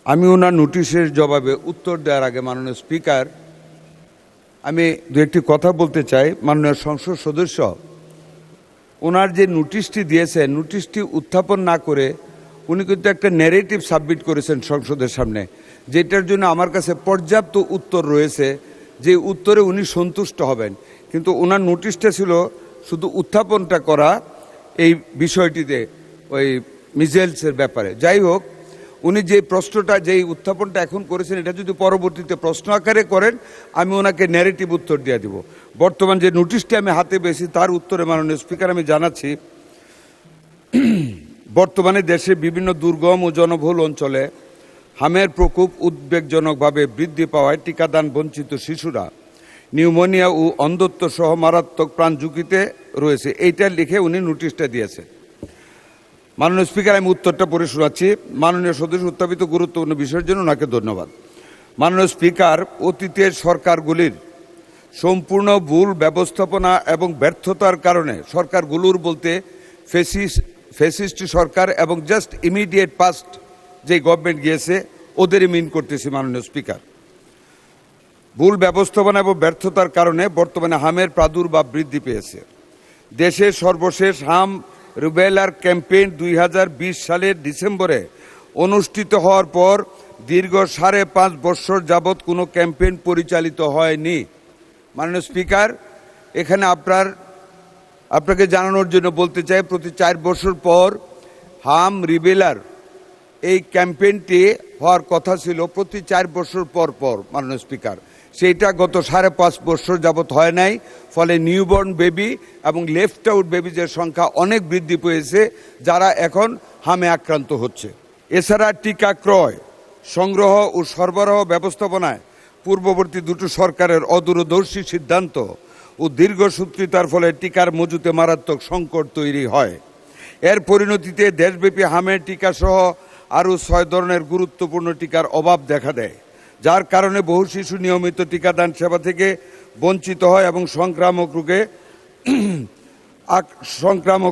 আমি ওনার নোটিশের জবাবে উত্তর দেওয়ার আগে মাননীয় স্পিকার, আমি দু একটি কথা বলতে চাই। মাননীয় সংসদ সদস্য ওনার যে নোটিশটি দিয়েছেন, নোটিশটি উত্থাপন না করে উনি কিন্তু একটা ন্যারেটিভ সাবমিট করেছেন সংসদের সামনে, যেটার জন্য আমার কাছে পর্যাপ্ত উত্তর রয়েছে, যে উত্তরে উনি সন্তুষ্ট হবেন। কিন্তু ওনার নোটিশটা ছিল শুধু উত্থাপনটা করা এই বিষয়টিতে, ওই মিজেলসের ব্যাপারে। যাই হোক, উনি যে প্রশ্নটা, যেই উত্থাপনটা এখন করেছেন, এটা যদি পরবর্তীতে প্রশ্ন আকারে করেন, আমি ওনাকে ন্যারেটিভ উত্তর দিয়ে দিব। বর্তমান যে নোটিশটি আমি হাতে পেয়েছি তার উত্তরে মাননীয় স্পিকার আমি জানাচ্ছি, বর্তমানে দেশে বিভিন্ন দুর্গম ও জনবহুল অঞ্চলে হামের প্রকোপ উদ্বেগজনকভাবে বৃদ্ধি পাওয়ায় টিকাদান বঞ্চিত শিশুরা নিউমোনিয়া ও অন্ধত্ব সহ মারাত্মক প্রাণ ঝুঁকিতে রয়েছে। এইটা লিখে উনি নোটিশটা দিয়েছে। মাননীয় স্পিকার, আমি উত্তরটা পড়ে শোনাচ্ছি। মাননীয় সদস্য উত্থাপিত গুরুত্বপূর্ণ বিষয়ের জন্য ওনাকে ধন্যবাদ। মাননীয় স্পিকার, অতীতের সরকারগুলির সম্পূর্ণ ভুল ব্যবস্থাপনা এবং ব্যর্থতার কারণে, সরকারগুলোর বলতে ফ্যাসিস্ট সরকার এবং জাস্ট ইমিডিয়েট পাস্ট যে গভর্নমেন্ট গিয়েছে ওদেরই মিন করতেছি। মাননীয় স্পিকার, ভুল ব্যবস্থাপনা এবং ব্যর্থতার কারণে বর্তমানে হামের প্রাদুর্ভাব বৃদ্ধি পেয়েছে। দেশের সর্বশেষ হাম রুবেলার ক্যাম্পেইন 2020 সালের ডিসেম্বরে অনুষ্ঠিত হওয়ার পর দীর্ঘ 5.5 বছর যাবৎ কোনো ক্যাম্পেইন পরিচালিত হয়নি। মাননীয় স্পিকার, এখানে আপনাকে জানানোর জন্য বলতে চাই, প্রতি 4 বছর পর হাম রিবেলার এই ক্যাম্পেইনটি হওয়ার কথা ছিল প্রতি 4 বছর পর পর। মাননীয় স্পিকার, সেইটা গত 5.5 বছর যাবৎ হয় নাই। ফলে নিউবর্ন বেবি এবং লেফট আউট বেবিজের সংখ্যা অনেক বৃদ্ধি পেয়েছে, যারা এখন হামে আক্রান্ত হচ্ছে। এছাড়া টিকা ক্রয়, সংগ্রহ ও সরবরাহ ব্যবস্থাপনায় পূর্ববর্তী দুটো সরকারের অদূরদর্শী সিদ্ধান্ত ও দীর্ঘসূত্রিতার ফলে টিকার মজুতে মারাত্মক সংকট তৈরি হয়। এর পরিণতিতে দেশব্যাপী হামের টিকা সহ আরও 6 ধরনের গুরুত্বপূর্ণ টিকার অভাব দেখা দেয়, যার কারণে বহু শিশু নিয়মিত টিকাদান সেবা থেকে বঞ্চিত হয় এবং সংক্রামক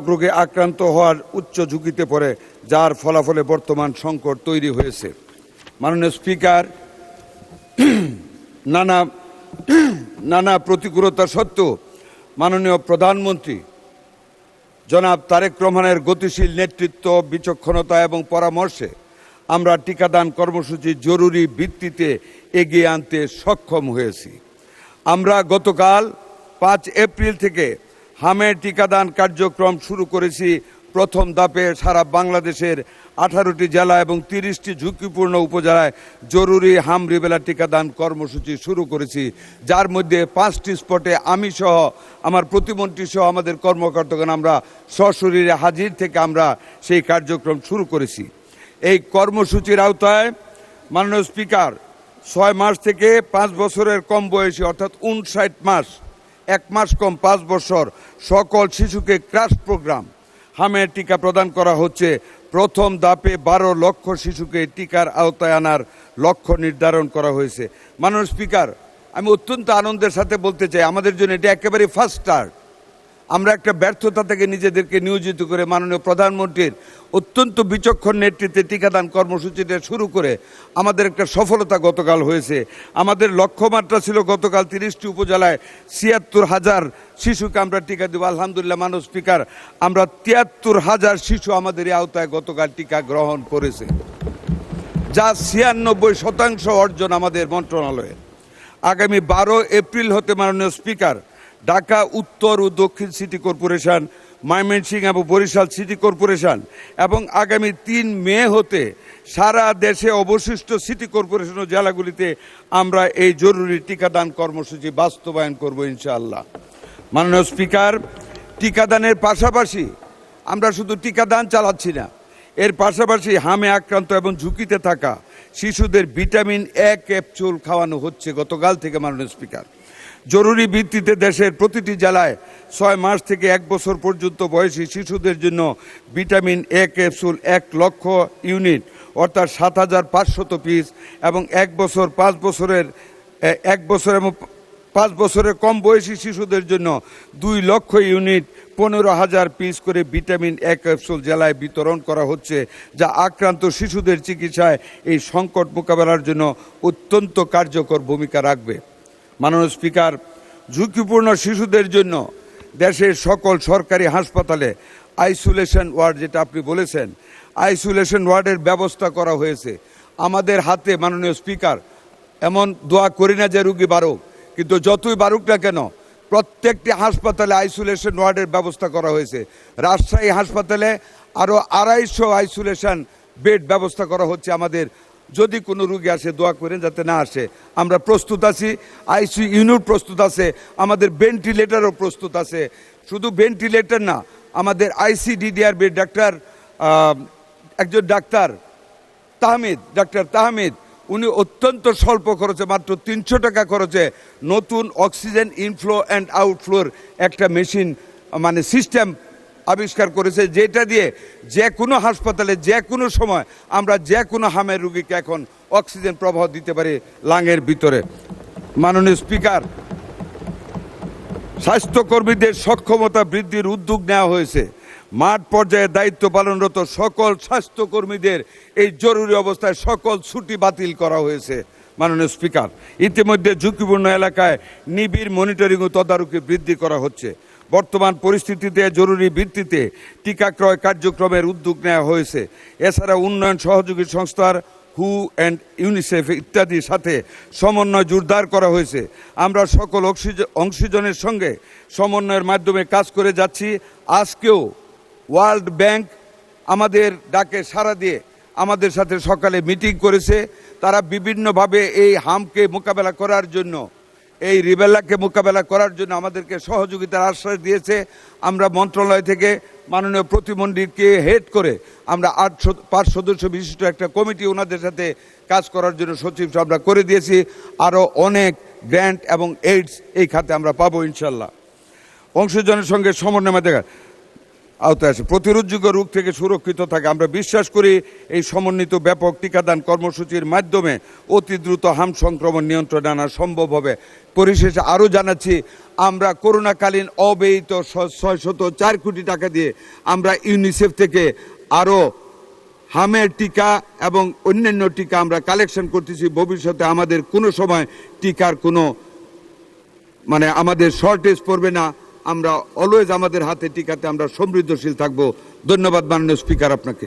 রোগে আক্রান্ত হওয়ার উচ্চ ঝুঁকিতে পড়ে, যার ফলাফলে বর্তমান সংকট তৈরি হয়েছে। মাননীয় স্পিকার, নানা প্রতিকূলতা সত্ত্বেও মাননীয় প্রধানমন্ত্রী জনাব তারেক রহমানের গতিশীল নেতৃত্ব, বিচক্ষণতা এবং পরামর্শে আমরা টিকাদান কর্মসূচি জরুরি ভিত্তিতে এগিয়ে আনতে সক্ষম হয়েছি। আমরা গতকাল 5 এপ্রিল থেকে হামের টিকাদান কার্যক্রম শুরু করেছি। প্রথম ধাপে সারা বাংলাদেশের 18টি জেলা এবং 30টি ঝুঁকিপূর্ণ উপজেলায় জরুরি হাম রিবেলা টিকাদান কর্মসূচি শুরু করেছি, যার মধ্যে 5টি স্পটে আমি সহ আমার প্রতিমন্ত্রী সহ আমাদের কর্মকর্তাগণ আমরা সশরীরে হাজির থেকে আমরা সেই কার্যক্রম শুরু করেছি। এই কর্মসূচির আওতায় মাননীয় স্পিকার, 6 মাস থেকে 5 বছরের কম বয়সী অর্থাৎ 59 মাস, 1 মাস কম 5 বছর সকল শিশুকে ক্রাশ প্রোগ্রাম হামের টিকা প্রদান করা হচ্ছে। প্রথম ধাপে 12 লক্ষ শিশুকে টিকার আওতায় আনার লক্ষ্য নির্ধারণ করা হয়েছে। মাননীয় স্পিকার, আমি অত্যন্ত আনন্দের সাথে বলতে চাই, আমাদের জন্য এটা একেবারে ফার্স্ট স্টার্ট। আমরা একটা ব্যর্থতা থেকে নিজেদেরকে নিয়োজিত করে মাননীয় প্রধানমন্ত্রীর অত্যন্ত বিচক্ষণ নেতৃত্বে টিকাদান কর্মসূচিটা শুরু করে আমাদের একটা সফলতা গতকাল হয়েছে। আমাদের লক্ষ্যমাত্রা ছিল গতকাল 30টি উপজেলায় 76,000 শিশুকে আমরা টিকা দেব। আলহামদুলিল্লাহ মাননীয় স্পিকার, আমরা 73,000 শিশু আমাদের এই আওতায় গতকাল টিকা গ্রহণ করেছে, যা 96% অর্জন আমাদের মন্ত্রণালয়ে। আগামী 12 এপ্রিল হতে মাননীয় স্পিকার, ঢাকা উত্তর ও দক্ষিণ সিটি কর্পোরেশন, ময়মনসিংহ এবং বরিশাল সিটি কর্পোরেশন এবং আগামী 3 মে হতে সারা দেশে অবশিষ্ট সিটি কর্পোরেশন ও জেলাগুলিতে আমরা এই জরুরি টিকাদান কর্মসূচি বাস্তবায়ন করব ইনশাআল্লাহ। মাননীয় স্পিকার, টিকাদানের পাশাপাশি আমরা শুধু টিকাদান চালাচ্ছি না, এর পাশাপাশি হামে আক্রান্ত এবং ঝুঁকিতে থাকা শিশুদের ভিটামিন A ক্যাপসুল খাওয়ানো হচ্ছে গতকাল থেকে। মাননীয় স্পিকার, জরুরি ভিত্তিতে দেশের প্রতিটি জেলায় 6 মাস থেকে 1 বছর পর্যন্ত বয়সী শিশুদের জন্য ভিটামিন A ক্যাপসুল 1 লক্ষ ইউনিট অর্থাৎ 7,500 পিস এবং 1 বছর 5 বছরের 1 বছর এবং 5 বছরের কম বয়সী শিশুদের জন্য 2 লক্ষ ইউনিট 15,000 পিস করে ভিটামিন এ ক্যাপসুল জেলায় বিতরণ করা হচ্ছে, যা আক্রান্ত শিশুদের চিকিৎসায় এই সংকট মোকাবেলার জন্য অত্যন্ত কার্যকর ভূমিকা রাখবে। মাননীয় স্পিকার, ঝুঁকিপূর্ণ শিশুদের জন্য দেশের সকল সরকারি হাসপাতালে আইসোলেশন ওয়ার্ড, যেটা আপনি বলেছেন, আইসোলেশন ওয়ার্ডের ব্যবস্থা করা হয়েছে। আমাদের হাতে মাননীয় স্পিকার, এমন দোয়া করি না যে রুগী বাড়ুক, কিন্তু যতই বাড়ুক না কেন প্রত্যেকটি হাসপাতালে আইসোলেশন ওয়ার্ডের ব্যবস্থা করা হয়েছে। রাজশাহী হাসপাতালে আরও 250 আইসোলেশন বেড ব্যবস্থা করা হচ্ছে। আমাদের যদি কোনো রুগী আসে, দোয়া করেন যাতে না আসে, আমরা প্রস্তুত আছি। আইসিইউ ইউনিট প্রস্তুত আছে, আমাদের ভেন্টিলেটরও প্রস্তুত আছে। শুধু ভেন্টিলেটর না, আমাদের আইসিডিডিআর বেড একজন ডাক্তার তাহমিদ, উনি অত্যন্ত স্বল্প খরচে, মাত্র 300 টাকা খরচে নতুন অক্সিজেন ইনফ্লো অ্যান্ড আউটফ্লোর একটা মেশিন সিস্টেম আবিষ্কার করেছে, যেটা দিয়ে যে কোনো হাসপাতালে যে কোনো সময় আমরা যে কোনো হামের রুগীকে এখন অক্সিজেন প্রবাহ দিতে পারি লাঙের ভিতরে। মাননীয় স্পিকার, স্বাস্থ্যকর্মীদের সক্ষমতা বৃদ্ধির উদ্যোগ নেওয়া হয়েছে। মাঠ পর্যায়ে দায়িত্ব পালনরত সকল স্বাস্থ্যকর্মীদের এই জরুরি অবস্থায় সকল ছুটি বাতিল করা হয়েছে। মাননীয় স্পিকার, ইতিমধ্যে ঝুঁকিপূর্ণ এলাকায় নিবিড় মনিটরিং ও তদারকি বৃদ্ধি করা হচ্ছে। বর্তমান পরিস্থিতিতে জরুরি ভিত্তিতে টিকা ক্রয় কার্যক্রমের উদ্যোগ নেওয়া হয়েছে। এছাড়া উন্নয়ন সহযোগী সংস্থার হু অ্যান্ড ইউনিসেফ ইত্যাদির সাথে সমন্বয় জোরদার করা হয়েছে। আমরা সকল অংশীজনের সঙ্গে সমন্বয়ের মাধ্যমে কাজ করে যাচ্ছি। আজকেও ওয়ার্ল্ড ব্যাংক আমাদের ডাকে সাড়া দিয়ে আমাদের সাথে সকালে মিটিং করেছে। তারা বিভিন্নভাবে এই হামকে মোকাবেলা করার জন্য, এই রিবেলাকে মোকাবেলা করার জন্য আমাদেরকে সহযোগিতার আশ্বাস দিয়েছে। আমরা মন্ত্রণালয় থেকে মাননীয় প্রতিমন্ত্রীকে হেড করে আমরা 5 সদস্য বিশিষ্ট একটা কমিটি ওনাদের সাথে কাজ করার জন্য সচিব আমরা করে দিয়েছি। আরও অনেক গ্র্যান্ট এবং এইডস এই খাতে আমরা পাবো ইনশাল্লাহ। অংশীজনের সঙ্গে সমন্বয় দেখা আওতায় আসে, প্রতিরোধযোগ্য রোগ থেকে সুরক্ষিত থাকে। আমরা বিশ্বাস করি এই সমন্বিত ব্যাপক টিকাদান কর্মসূচির মাধ্যমে অতি দ্রুত হাম সংক্রমণ নিয়ন্ত্রণে আনা সম্ভব হবে। পরিশেষে আরও জানাচ্ছি, আমরা করোনাকালীন অব্যয়িত 604 কোটি টাকা দিয়ে আমরা ইউনিসেফ থেকে আরও হামের টিকা এবং অন্যান্য টিকা আমরা কালেকশন করতেছি। ভবিষ্যতে আমাদের কোনো সময় টিকার কোনো আমাদের শর্টেজ পড়বে না। আমরা অলওয়েজ আমাদের হাতে টিকাতে আমরা সমৃদ্ধশীল থাকবো। ধন্যবাদ মাননীয় স্পিকার আপনাকে।